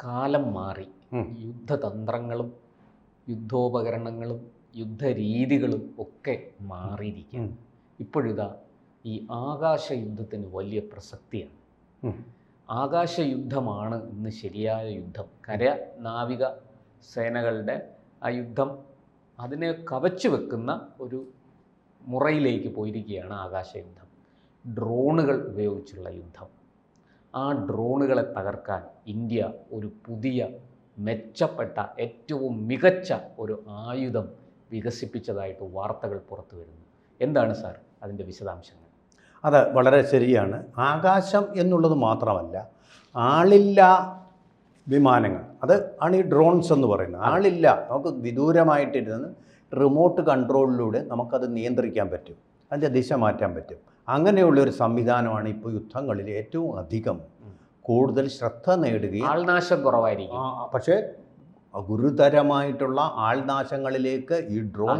കാലം മാറി. യുദ്ധതന്ത്രങ്ങളും യുദ്ധോപകരണങ്ങളും യുദ്ധരീതികളും ഒക്കെ മാറിയിരിക്കുകയാണ്. ഇപ്പോഴിതാ ഈ ആകാശ യുദ്ധത്തിന് വലിയ പ്രസക്തിയാണ്. ആകാശയുദ്ധമാണ് ഇന്ന് ശരിയായ യുദ്ധം. കര നാവിക സേനകളുടെ ആ യുദ്ധം അതിനെ കവച്ചു വെക്കുന്ന ഒരു മുറയിലേക്ക് പോയിരിക്കുകയാണ് ആകാശയുദ്ധം. ഡ്രോണുകൾ ഉപയോഗിച്ചുള്ള യുദ്ധം. ആ ഡ്രോണുകളെ തകർക്കാൻ ഇന്ത്യ ഒരു പുതിയ മെച്ചപ്പെട്ട ഏറ്റവും മികച്ച ഒരു ആയുധം വികസിപ്പിച്ചതായിട്ട് വാർത്തകൾ പുറത്തു വരുന്നു. എന്താണ് സാർ അതിൻ്റെ വിശദാംശങ്ങൾ? അത് വളരെ ശരിയാണ്. ആകാശം എന്നുള്ളത് മാത്രമല്ല, ആളില്ല വിമാനങ്ങൾ, അത് ആണ് ഈ ഡ്രോൺസ് എന്ന് പറയുന്നത്. ആളില്ല, നമുക്ക് വിദൂരമായിട്ടിരുന്ന് റിമോട്ട് കൺട്രോളിലൂടെ നമുക്കത് നിയന്ത്രിക്കാൻ പറ്റും, അതിൻ്റെ ദിശ മാറ്റാൻ പറ്റും. അങ്ങനെയുള്ളൊരു സംവിധാനമാണ് ഇപ്പോൾ യുദ്ധങ്ങളിൽ ഏറ്റവും അധികം കൂടുതൽ ശ്രദ്ധ നേടുകയും ആൾനാശം കുറവായിരിക്കും. പക്ഷേ ഗുരുതരമായിട്ടുള്ള ആൾനാശങ്ങളിലേക്ക് ഈ ഡ്രോൺ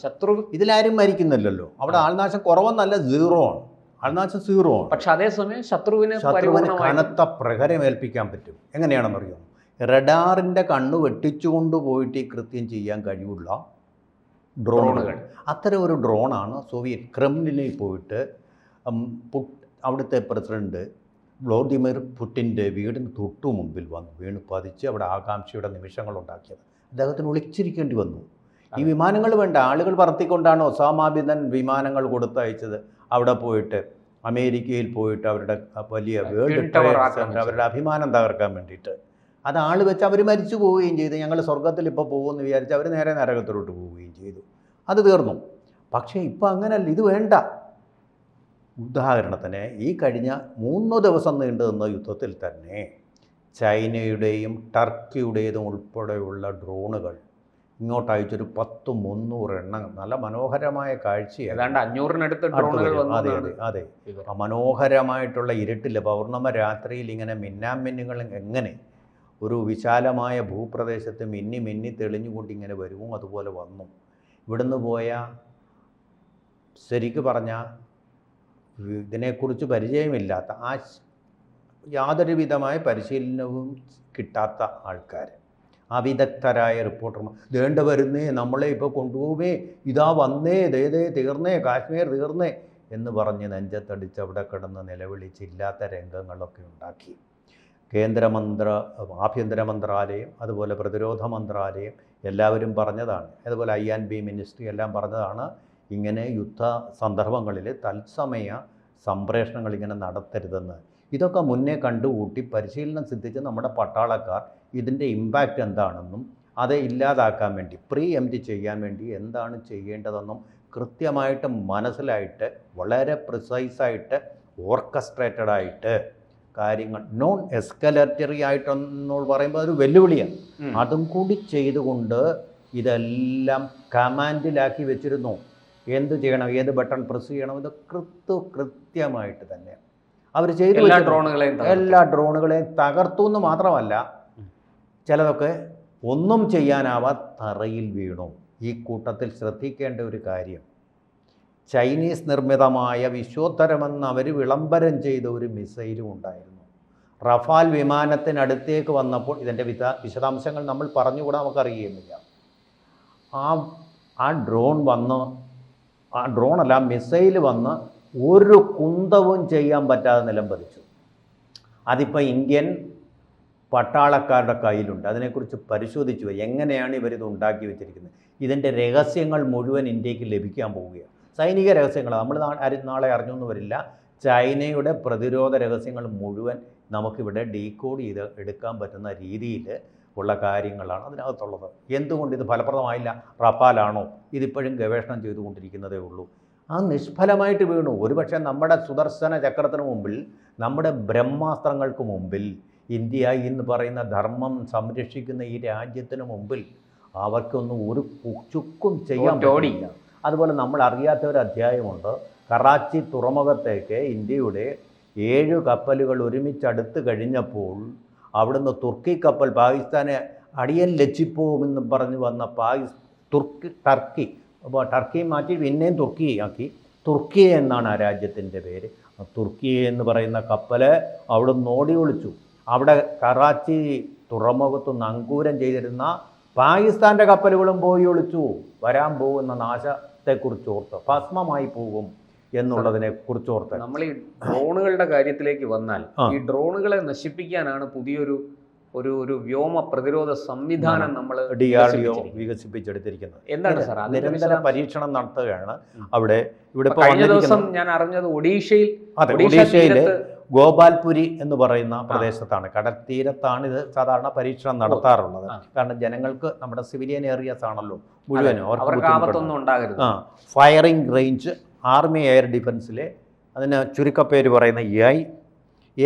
ശത്രു ഇതിലാരും മരിക്കുന്നില്ലല്ലോ. അവിടെ ആൾനാശം കുറവെന്നല്ല, സീറോ ആണ്. ആൾനാശം സീറോ ആണ്. പക്ഷെ അതേസമയം ശത്രുവിന് കനത്ത പ്രഹരമേൽപ്പിക്കാൻ പറ്റും. എങ്ങനെയാണെന്നറിയോ? റഡാറിൻ്റെ കണ്ണ് വെട്ടിച്ചുകൊണ്ട് പോയിട്ട് ഈ കൃത്യം ചെയ്യാൻ കഴിവുള്ള ഡ്രോണുകൾ. അത്തരം ഒരു ഡ്രോണാണ് സോവിയറ്റ് ക്രെംലിനിൽ പോയിട്ട് അവിടുത്തെ പ്രസിഡന്റ് വ്ളാദിമിർ പുടിൻ്റെ വീടിന് തൊട്ടു മുമ്പിൽ വന്ന് വീണ് പതിച്ച് അവിടെ ആകാംക്ഷയുടെ നിമിഷങ്ങളുണ്ടാക്കിയത്. അദ്ദേഹത്തിന് ഒളിച്ചിരിക്കേണ്ടി വന്നു. ഈ വിമാനങ്ങൾ വേണ്ട, ആളുകൾ പറത്തിക്കൊണ്ടാണ് ഒസാമ ബിൻ ലാദൻ വിമാനങ്ങൾ കൊടുത്തയച്ചത്. അവിടെ പോയിട്ട് അമേരിക്കയിൽ പോയിട്ട് അവരുടെ വലിയ വേൾഡ് ട്രേഡ് സെൻ്റർ, അവരുടെ അഭിമാനം തകർക്കാൻ വേണ്ടിയിട്ട് അത് ആൾ വെച്ച് അവർ മരിച്ചു പോവുകയും ചെയ്തു. ഞങ്ങൾ സ്വർഗത്തിൽ ഇപ്പോൾ പോകുമെന്ന് വിചാരിച്ച് അവർ നേരെ നരകത്തിലോട്ട് പോവുകയും ചെയ്തു. അത് തീർന്നു. പക്ഷേ ഇപ്പോൾ അങ്ങനല്ല, ഇത് വേണ്ട. ഉദാഹരണത്തിന് ഈ കഴിഞ്ഞ 3 ദിവസം നീണ്ടു നിന്ന യുദ്ധത്തിൽ തന്നെ ചൈനയുടെയും ടർക്കിയുടേതും ഉൾപ്പെടെയുള്ള ഡ്രോണുകൾ ഇങ്ങോട്ട് അയച്ചൊരു 100-300 എണ്ണം. നല്ല മനോഹരമായ കാഴ്ചയാണ്. 500-നടുത്ത് ഡ്രോണുകൾ വന്നു. അതെ. മനോഹരമായിട്ടുള്ള ഇരുട്ടില്ല, പൗർണമ രാത്രിയിൽ ഇങ്ങനെ മിന്നാമിന്നുകൾ എങ്ങനെ ഒരു വിശാലമായ ഭൂപ്രദേശത്ത് മിന്നി മിന്നി തെളിഞ്ഞുകൊണ്ട് ഇങ്ങനെ വരുമോ അതുപോലെ വന്നു. ഇവിടുന്ന് പോയ, ശരിക്ക് പറഞ്ഞാൽ ഇതിനെക്കുറിച്ച് പരിചയമില്ലാത്ത, യാതൊരു വിധമായ പരിശീലനവും കിട്ടാത്ത ആൾക്കാർ, അവിദഗ്ധരായ റിപ്പോർട്ടർമാർ, ദേണ്ട വരുന്നേ, നമ്മളെ ഇപ്പോൾ കൊണ്ടുപോവേ, ഇതാ വന്നേ, ദേ തീർന്നേ, കാശ്മീർ തീർന്നേ എന്ന് പറഞ്ഞ് നെഞ്ചത്തടിച്ച് അവിടെ കിടന്ന് നിലവിളിച്ചില്ലാത്ത രംഗങ്ങളൊക്കെ ഉണ്ടാക്കി. ആഭ്യന്തര മന്ത്രാലയം, അതുപോലെ പ്രതിരോധ മന്ത്രാലയം എല്ലാവരും പറഞ്ഞതാണ്, അതുപോലെ IB മിനിസ്ട്രി എല്ലാം പറഞ്ഞതാണ്, ഇങ്ങനെ യുദ്ധ സന്ദർഭങ്ങളിൽ തത്സമയ സംപ്രേഷണങ്ങൾ ഇങ്ങനെ നടത്തരുതെന്ന്. ഇതൊക്കെ മുന്നേ കണ്ടുകൂട്ടി പരിശീലനം സിദ്ധിച്ച് നമ്മുടെ പട്ടാളക്കാർ ഇതിൻ്റെ ഇമ്പാക്റ്റ് എന്താണെന്നും അത് ഇല്ലാതാക്കാൻ വേണ്ടി, പ്രീ എംപ്റ്റ് ചെയ്യാൻ വേണ്ടി എന്താണ് ചെയ്യേണ്ടതെന്നും കൃത്യമായിട്ട് മനസ്സിലായിട്ട് വളരെ പ്രിസൈസായിട്ട് ഓർക്കസ്ട്രേറ്റഡായിട്ട് കാര്യങ്ങൾ, നോൺ എസ്കലേറ്ററി ആയിട്ടെന്ന് പറയുമ്പോൾ അതൊരു വെല്ലുവിളിയാണ്. അതും കൂടി ചെയ്തുകൊണ്ട് ഇതെല്ലാം കമാൻഡിലാക്കി വെച്ചിരുന്നു. എന്ത് ചെയ്യണം, ഏത് ബട്ടൺ പ്രസ് ചെയ്യണം, ഇത് കൃത്യമായിട്ട് തന്നെ അവർ ചെയ്തു. എല്ലാ ഡ്രോണുകളെയും തകർത്തു എന്ന് മാത്രമല്ല, ചിലതൊക്കെ ഒന്നും ചെയ്യാനാവാ തറയിൽ വീണു. ഈ കൂട്ടത്തിൽ ശ്രദ്ധിക്കേണ്ട ഒരു കാര്യം, ചൈനീസ് നിർമ്മിതമായ വിശ്വോത്തരമെന്ന് അവർ വിളംബരം ചെയ്ത ഒരു മിസൈലും ഉണ്ടായിരുന്നു. റഫാൽ വിമാനത്തിനടുത്തേക്ക് വന്നപ്പോൾ ഇതിൻ്റെ വിശദാംശങ്ങൾ നമ്മൾ പറഞ്ഞുകൂടാ, നമുക്കറിയുകയുമില്ല. ആ ഡ്രോണല്ല, മിസൈൽ വന്ന് ഒരു കുന്തവും ചെയ്യാൻ പറ്റാതെ നിലം പതിച്ചു. അതിപ്പോൾ ഇന്ത്യൻ പട്ടാളക്കാരുടെ കയ്യിലുണ്ട്. അതിനെക്കുറിച്ച് പരിശോധിച്ചു എങ്ങനെയാണ് ഇവരിത് ഉണ്ടാക്കി വെച്ചിരിക്കുന്നത്. ഇതിൻ്റെ രഹസ്യങ്ങൾ മുഴുവൻ ഇന്ത്യക്ക് ലഭിക്കാൻ പോവുകയാണ്. സൈനിക രഹസ്യങ്ങൾ നമ്മൾ നാളെ അറിഞ്ഞൊന്നും വരില്ല. ചൈനയുടെ പ്രതിരോധ രഹസ്യങ്ങൾ മുഴുവൻ നമുക്കിവിടെ ഡീകോഡ് ചെയ്ത് എടുക്കാൻ പറ്റുന്ന രീതിയിൽ ഉള്ള കാര്യങ്ങളാണ് അതിനകത്തുള്ളത്. എന്തുകൊണ്ട് ഇത് ഫലപ്രദമായില്ല? റഫാലാണോ? ഇതിപ്പോഴും ഗവേഷണം ചെയ്തുകൊണ്ടിരിക്കുന്നതേ ഉള്ളൂ. ആ നിഷ്ഫലമായിട്ട് വീണു. ഒരുപക്ഷെ നമ്മുടെ സുദർശന ചക്രത്തിന് മുമ്പിൽ, നമ്മുടെ ബ്രഹ്മാസ്ത്രങ്ങൾക്ക് മുമ്പിൽ, ഇന്ത്യ എന്ന് പറയുന്ന ധർമ്മം സംരക്ഷിക്കുന്ന ഈ രാജ്യത്തിന് മുമ്പിൽ അവർക്കൊന്നും ഒരു ചുക്കും ചെയ്യാൻ പറ്റില്ല. അതുപോലെ നമ്മൾ അറിയാത്ത ഒരു അധ്യായമുണ്ട്. കറാച്ചി തുറമുഖത്തേക്ക് ഇന്ത്യയുടെ 7 കപ്പലുകൾ ഒരുമിച്ചടുത്ത് കഴിഞ്ഞപ്പോൾ അവിടുന്ന് തുർക്കി കപ്പൽ പാകിസ്ഥാനെ അടിയൻ ലച്ചിപ്പോവുമെന്ന് പറഞ്ഞ് വന്ന ടർക്കി, അപ്പോൾ ടർക്കി മാറ്റി പിന്നെയും തുർക്കിയാക്കി. തുർക്കിയ എന്നാണ് ആ രാജ്യത്തിൻ്റെ പേര്. തുർക്കിയ എന്ന് പറയുന്ന കപ്പൽ അവിടുന്ന് ഓടി ഒളിച്ചു. അവിടെ കറാച്ചി തുറമുഖത്ത് നങ്കൂരം ചെയ്തിരുന്ന പാകിസ്ഥാൻ്റെ കപ്പലുകളും പോയി ഒളിച്ചു. വരാൻ പോകുന്ന നാശത്തെക്കുറിച്ചോർത്ത്, ഭസ്മമായി പോകും എന്നുള്ളതിനെ കുറിച്ചോർത്ത്. നമ്മൾ ഈ ഡ്രോണുകളുടെ കാര്യത്തിലേക്ക് വന്നാൽ, ഈ ഡ്രോണുകളെ നശിപ്പിക്കാനാണ് പുതിയൊരു ഒരു വ്യോമ പ്രതിരോധ സംവിധാനം നമ്മൾ DRDO വികസിപ്പിച്ചെടുത്തിരിക്കുന്നത്. എന്താണ് സാർ നിരന്തര പരീക്ഷണം നടത്തുകയാണ് അവിടെ. ഇവിടെ കഴിഞ്ഞ ദിവസം ഞാൻ അറിഞ്ഞത് ഒഡീഷയിലെ ഗോപാൽപുരി എന്ന് പറയുന്ന പ്രദേശത്താണ്, കടൽ തീരത്താണ് ഇത് സാധാരണ പരീക്ഷണം നടത്താറുള്ളത്. കാരണം ജനങ്ങൾക്ക്, നമ്മുടെ സിവിലിയൻ ഏരിയസ് ആണല്ലോ മുഴുവനും, അവർക്ക് ഫയറിംഗ് റേഞ്ച് ആർമി എയർ ഡിഫൻസിലെ, അതിന് ചുരുക്കപ്പേര് പറയുന്ന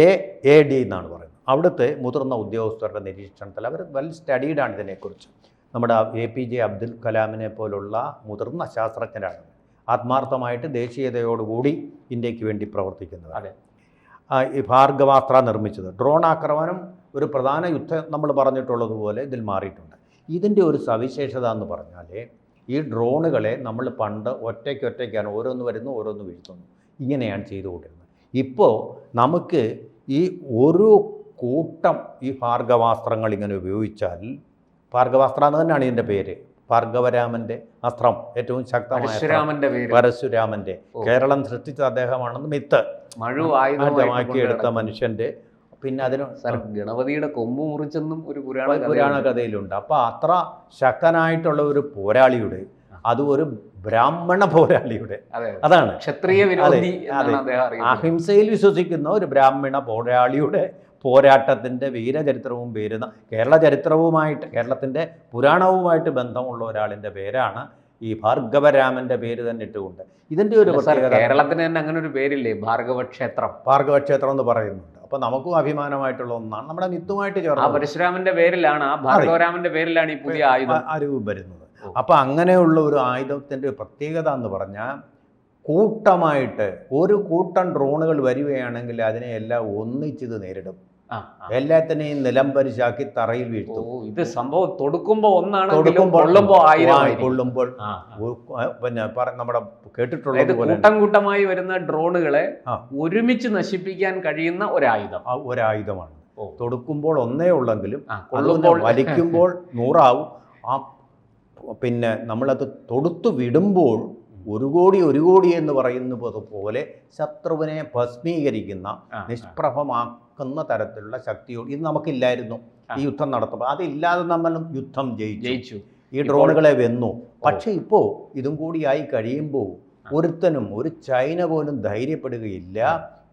AAD എന്നാണ് പറയുന്നത്. അവിടുത്തെ മുതിർന്ന ഉദ്യോഗസ്ഥരുടെ നിരീക്ഷണത്തിൽ അവർ വെൽ സ്റ്റഡീഡാണ് ഇതിനെക്കുറിച്ച്. നമ്മുടെ APJ അബ്ദുൽ കലാമിനെ പോലുള്ള മുതിർന്ന ശാസ്ത്രജ്ഞരാണ് ആത്മാർത്ഥമായിട്ട് ദേശീയതയോടുകൂടി ഇന്ത്യക്ക് വേണ്ടി പ്രവർത്തിക്കുന്നത്. ഈ ഭാർഗവാസ്ത്ര നിർമ്മിച്ചത്, ഡ്രോൺ ആക്രമണം ഒരു പ്രധാന യുദ്ധം നമ്മൾ പറഞ്ഞിട്ടുള്ളതുപോലെ ഇതിൽ മാറിയിട്ടുണ്ട്. ഇതിൻ്റെ ഒരു സവിശേഷത എന്ന് പറഞ്ഞാൽ, ഈ ഡ്രോണുകളെ നമ്മൾ പണ്ട് ഒറ്റയ്ക്കാണ്, ഓരോന്ന് വരുന്നു ഓരോന്ന് വീഴ്ത്തുന്നു, ഇങ്ങനെയാണ് ചെയ്തുകൊണ്ടിരുന്നത്. ഇപ്പോൾ നമുക്ക് ഈ ഒരു കൂട്ടം ഈ ഭാർഗവാസ്ത്രങ്ങൾ ഇങ്ങനെ ഉപയോഗിച്ചാൽ, ഭാർഗവാസ്ത്രം എന്ന് തന്നെയാണ് ഇതിൻ്റെ പേര്, ഭാർഗവരാമൻ്റെ അസ്ത്രം, ഏറ്റവും ശക്തമായ പരശുരാമൻ്റെ, കേരളം സൃഷ്ടിച്ച അദ്ദേഹമാണെന്ന് മിത്ത് ആയുധമാക്കിയെടുത്ത മനുഷ്യൻ്റെ. പിന്നെ അതിന് ഗണപതിയുടെ കൊമ്പ് മുറിച്ചെന്നും ഒരു പുരാണ കഥയിലുണ്ട്. അപ്പോൾ അത്ര ശക്തനായിട്ടുള്ള ഒരു പോരാളിയുടെ, അതും ഒരു ബ്രാഹ്മണ പോരാളിയുടെ, അതാണ് ക്ഷത്രിയ വിരോധി, അഹിംസയിൽ വിശ്വസിക്കുന്ന ഒരു ബ്രാഹ്മണ പോരാളിയുടെ പോരാട്ടത്തിൻ്റെ വീരചരിത്രവും പേരുന്ന, കേരള ചരിത്രവുമായിട്ട്, കേരളത്തിൻ്റെ പുരാണവുമായിട്ട് ബന്ധമുള്ള ഒരാളിൻ്റെ പേരാണ് ഈ ഭാർഗവരാമൻ്റെ പേര് തന്നെ ഇട്ടുകൊണ്ട്. ഇതിൻ്റെ ഒരു പ്രത്യേകത, കേരളത്തിന് തന്നെ അങ്ങനെ ഒരു പേരില്ലേ, ഭാർഗവക്ഷേത്രം എന്ന് പറയുന്നുണ്ട്. അപ്പോൾ നമുക്കും അഭിമാനമായിട്ടുള്ള ഒന്നാണ്, നമ്മുടെ മിത്തുമായിട്ട് ചേർന്ന് പരശുരാമന്റെ പേരിലാണ്, ആ ഭാർഗവരാമന്റെ പേരിലാണ് ഈ പുതിയ ആയുധം വരുന്നത്. അപ്പോൾ അങ്ങനെയുള്ള ഒരു ആയുധത്തിൻ്റെ പ്രത്യേകത എന്ന് പറഞ്ഞാൽ, കൂട്ടമായിട്ട് ഒരു കൂട്ടം ഡ്രോണുകൾ വരികയാണെങ്കിൽ അതിനെ എല്ലാം ഒന്നിച്ചിത് നേരിടും, എല്ലാത്തിനെയും നിലംപരിശാക്കി തറയിൽ വീഴ്ത്തും. ഇത് സംഭവം തൊടുക്കുമ്പോൾ ഒന്നാണ്, കൊള്ളുമ്പോൾ പിന്നെ നമ്മുടെ കേട്ടിട്ടുള്ളത് കൂട്ടമായി വരുന്ന ഡ്രോണുകളെ ഒരുമിച്ച് നശിപ്പിക്കാൻ കഴിയുന്ന ഒരായുധമാണ്. തൊടുക്കുമ്പോൾ ഒന്നേ ഉള്ളെങ്കിലും വലിക്കുമ്പോൾ 100 ആവും. പിന്നെ നമ്മളത് തൊടുത്തു വിടുമ്പോൾ ഒരു കോടി എന്ന് പറയുന്നത് പോലെ ശത്രുവിനെ ഭസ്മീകരിക്കുന്ന, നിഷ്പ്രഭമാക്കുന്ന തരത്തിലുള്ള ശക്തിയോട് ഇത് നമുക്കില്ലായിരുന്നു ഈ യുദ്ധം നടത്തുമ്പോൾ. അതില്ലാതെ നമ്മൾ യുദ്ധം ജയിച്ചു, ഈ ഡ്രോണുകളെ വെന്നു. പക്ഷേ ഇപ്പോൾ ഇതും കൂടിയായി കഴിയുമ്പോൾ ഒരുത്തനും, ഒരു ചൈന പോലും ധൈര്യപ്പെടുകയില്ല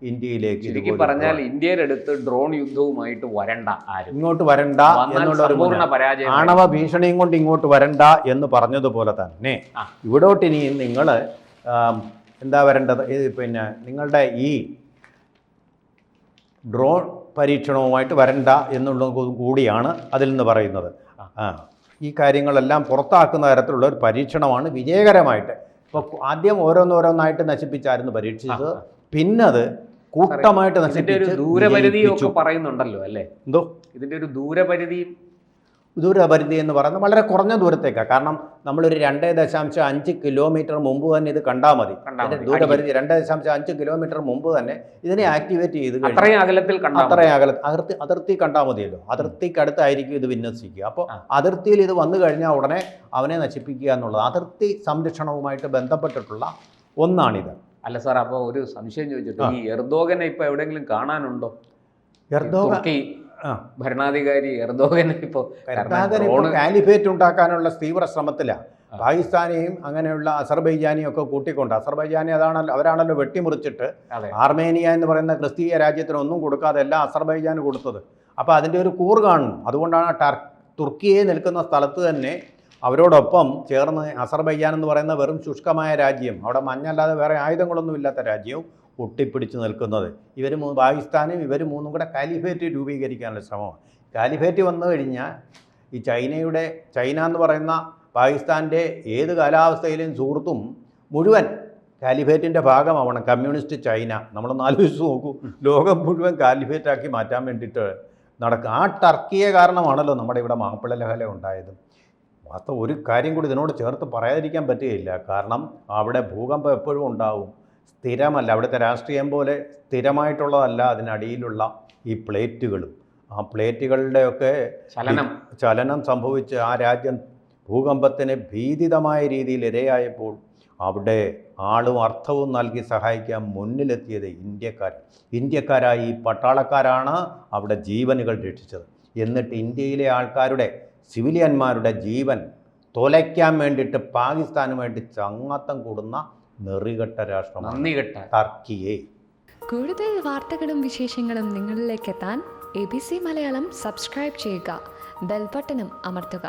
ഇന്ത്യയിലേക്ക്. ശരിക്കും പറഞ്ഞാൽ ഇന്ത്യയുടെ അടുത്ത് ഡ്രോൺ യുദ്ധവുമായിട്ട് വരണ്ട, ഇങ്ങോട്ട് വരണ്ട എന്നുള്ളൊരു ആണവ ഭീഷണിയും കൊണ്ട് ഇങ്ങോട്ട് വരണ്ട എന്ന് പറഞ്ഞതുപോലെ തന്നെ ഇവിടോട്ട് ഇനി നിങ്ങൾ എന്താ വരേണ്ടത്, പിന്നെ നിങ്ങളുടെ ഈ ഡ്രോൺ പരീക്ഷണവുമായിട്ട് വരണ്ട എന്നുള്ളത് കൂടിയാണ് അതിൽ നിന്ന് പറയുന്നത്. ഈ കാര്യങ്ങളെല്ലാം പുറത്താക്കുന്ന തരത്തിലുള്ള ഒരു പരീക്ഷണമാണ് വിജയകരമായിട്ട്. ഇപ്പോൾ ആദ്യം ഓരോന്നായിട്ട് നശിപ്പിച്ചായിരുന്നു പരീക്ഷിച്ചത്, പിന്നത് കൂട്ടമായിട്ട് നശിപ്പിച്ച് ദൂരപരിധിയൊക്കെ പറയുന്നുണ്ടല്ലോ അല്ലേ? എന്തോ ഇതിൻ്റെ ഒരു ദൂരപരിധി എന്ന് പറയുന്നത് വളരെ കുറഞ്ഞ ദൂരത്തേക്കാണ്. കാരണം നമ്മളൊരു 2.5 കിലോമീറ്റർ മുമ്പ് തന്നെ ഇത് കണ്ടാൽ മതി. ദൂരപരിധി 2.5 കിലോമീറ്റർ മുമ്പ് തന്നെ ഇതിനെ ആക്ടിവേറ്റ് ചെയ്ത് അത്രയും അകലത്തിൽ അതിർത്തി കണ്ടാൽ മതിയല്ലോ. അതിർത്തിക്കടുത്തായിരിക്കും ഇത് വിന്യസിക്കുക. അപ്പോൾ അതിർത്തിയിൽ ഇത് വന്നു കഴിഞ്ഞാൽ ഉടനെ അവനെ നശിപ്പിക്കുക എന്നുള്ളത് അതിർത്തി സംരക്ഷണവുമായിട്ട് ബന്ധപ്പെട്ടിട്ടുള്ള ഒന്നാണിത്. അല്ല സാർ, അപ്പോൾ ഒരു സംശയം ചോദിച്ചിട്ട്, ഈ എർദോഗനെ ഇപ്പോൾ എവിടെയെങ്കിലും കാണാനുണ്ടോ? തുർക്കി ഭരണാധികാരി എർദോഗനെ ഇപ്പോൾ കാലിഫേറ്റ് ഉണ്ടാക്കാനുള്ള തീവ്ര ശ്രമത്തിലാണ്. പാകിസ്ഥാനെയും അങ്ങനെയുള്ള അസർബൈജാനെയും ഒക്കെ കൂട്ടിക്കൊണ്ട്, അസർബൈജാനെ അവരാണല്ലോ വെട്ടിമുറിച്ചിട്ട് ആർമേനിയ എന്ന് പറയുന്ന ക്രിസ്തീയ രാജ്യത്തിനൊന്നും കൊടുക്കാതെ എല്ലാം അസർബൈജാന് കൊടുത്തത്. അപ്പോൾ അതിൻ്റെ ഒരു കൂറ് കാണും. അതുകൊണ്ടാണ് തുർക്കിയെ നിൽക്കുന്ന സ്ഥലത്ത് തന്നെ അവരോടൊപ്പം ചേർന്ന് അസർബൈജാൻ എന്ന് പറയുന്ന വെറും ശുഷ്കമായ രാജ്യം, അവിടെ മഞ്ഞല്ലാതെ വേറെ ആയുധങ്ങളൊന്നും ഇല്ലാത്ത രാജ്യവും ഒട്ടിപ്പിടിച്ച് നിൽക്കുന്നത്. പാകിസ്ഥാനും ഇവർ മൂന്നും കൂടെ കാലിഫേറ്റ് രൂപീകരിക്കാനുള്ള ശ്രമമാണ്. കാലിഫേറ്റ് വന്നു കഴിഞ്ഞാൽ ഈ ചൈന എന്ന് പറയുന്ന പാകിസ്ഥാൻ്റെ ഏത് കാലാവസ്ഥയിലും സുഹൃത്തും മുഴുവൻ കാലിഫേറ്റിൻ്റെ ഭാഗമാവണം. കമ്മ്യൂണിസ്റ്റ് ചൈന, നമ്മളൊന്ന് ആലോചിച്ച് നോക്കൂ, ലോകം മുഴുവൻ കാലിഫേറ്റാക്കി മാറ്റാൻ വേണ്ടിയിട്ട് നടക്കുക. ആ ടർക്കിയെ കാരണമാണല്ലോ നമ്മുടെ ഇവിടെ മാപ്പിള ലഹല ഉണ്ടായത്. വാസ്തവം ഒരു കാര്യം കൂടി ഇതിനോട് ചേർത്ത് പറയാതിരിക്കാൻ പറ്റുകയില്ല. കാരണം അവിടെ ഭൂകമ്പം എപ്പോഴും ഉണ്ടാവും, സ്ഥിരമല്ല. അവിടുത്തെ രാഷ്ട്രീയം പോലെ സ്ഥിരമായിട്ടുള്ളതല്ല അതിനടിയിലുള്ള ഈ പ്ലേറ്റുകളും. ആ പ്ലേറ്റുകളുടെയൊക്കെ ചലനം സംഭവിച്ച് ആ രാജ്യം ഭൂകമ്പത്തിന് ഭീതിതമായ രീതിയിൽ ഇരയായപ്പോൾ അവിടെ ആളും അർത്ഥവും നൽകി സഹായിക്കാൻ മുന്നിലെത്തിയത് ഇന്ത്യക്കാരായ ഈ പട്ടാളക്കാരാണ് അവിടെ ജീവനുകൾ രക്ഷിച്ചത്. എന്നിട്ട് ഇന്ത്യയിലെ ആൾക്കാരുടെ സിവിലിയന്മാരുടെ ജീവൻ തൊലയ്ക്കാൻ വേണ്ടിയിട്ട് പാകിസ്ഥാന് വേണ്ടി ചങ്ങാത്തം കൂടുന്ന നെറികെട്ട രാഷ്ട്രമാണ് ടർക്കിയെ. കൂടുതൽ വാർത്തകളും വിശേഷങ്ങളും നിങ്ങളിലേക്ക് എത്താൻ ABC മലയാളം സബ്സ്ക്രൈബ് ചെയ്യുക, ബെൽ ബട്ടണും അമർത്തുക.